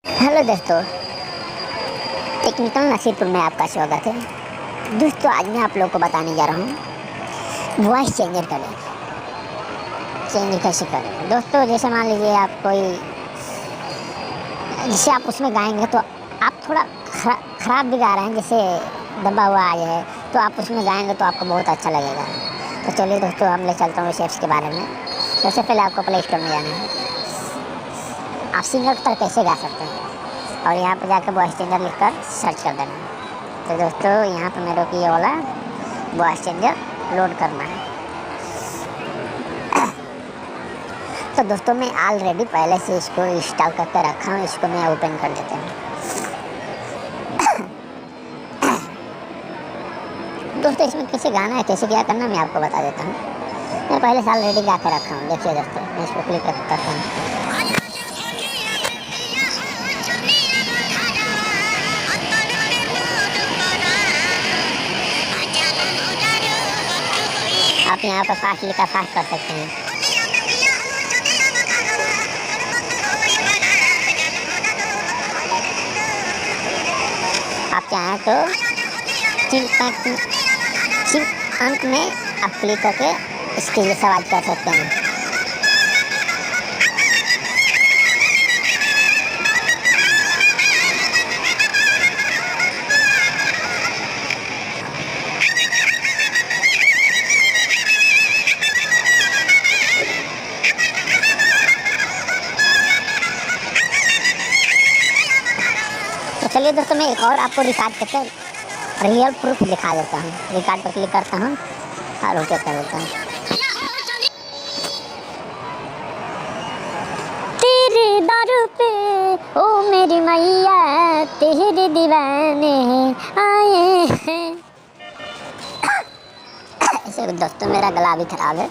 Hello दोस्तों, technical Nasirpur में आपका स्वागत है। दोस्तों, आज मैं आप लोगों को बताने जा रहा हूँ वॉइस चेंजर चेंज कैसे करें। दोस्तों, जैसे मान लीजिए आप कोई, जैसे आप उसमें गाएंगे तो आप थोड़ा ख़राब भी गा रहे हैं, जैसे दबा हुआ आवाज़ है, तो आप उसमें गाएंगे तो आपको बहुत अच्छा लगेगा। तो चलिए दोस्तों, हम ले चलता हूँ इस ऐप्स के बारे में। सबसे पहले आपको प्ले स्टोर में जाना है। आप सिंगर तक कैसे गा सकते हैं और यहाँ पर जाकर वॉइस चेंजर लिखकर सर्च कर देना है। तो दोस्तों, यहाँ पर मेरे को ये वाला वॉइस चेंजर लोड करना है। तो दोस्तों, मैं ऑलरेडी पहले से इसको इंस्टॉल करके रखा हूँ। इसको मैं ओपन कर देता हूँ। दोस्तों, इसमें कैसे गाना है, कैसे क्या करना, मैं आपको बता देता हूँ। मैं पहले से ऑलरेडी गा के रखा हूँ। देखिए दोस्तों, मैं इस पर क्लिक करता हूँ। आप यहाँ पर फास्ट लिखा फास्ट कर सकते हैं। आप चाहें तो सिर्फ अंत में आप क्लिक करके इसके लिए सवाल कर सकते हैं। तो चलिए दोस्तों, मैं एक और आपको रिकॉर्ड करके रियल प्रूफ दिखा देता हूँ। रिकॉर्ड पर क्लिक करता हूँ और ओके कर देता हूँ। तेरे दर पे ओ मेरी मैया, तेरे दीवाने आए हैं। ऐसे दोस्तों, मेरा गला भी खराब है।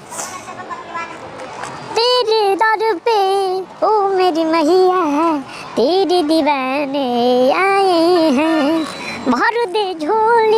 तेरे दर पे ओ मेरी मैया, तेरे दीवाने आए हैं। भर दे झोली